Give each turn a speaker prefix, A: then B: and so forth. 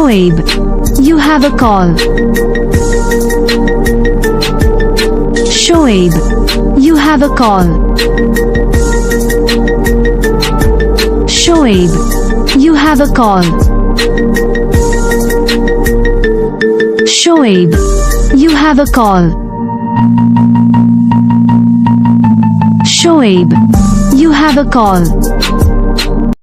A: Shoaib, you have a call. Shoaib, you have a call. Shoaib, you have a call. Shoaib, you have a call. Shoaib, you have a call.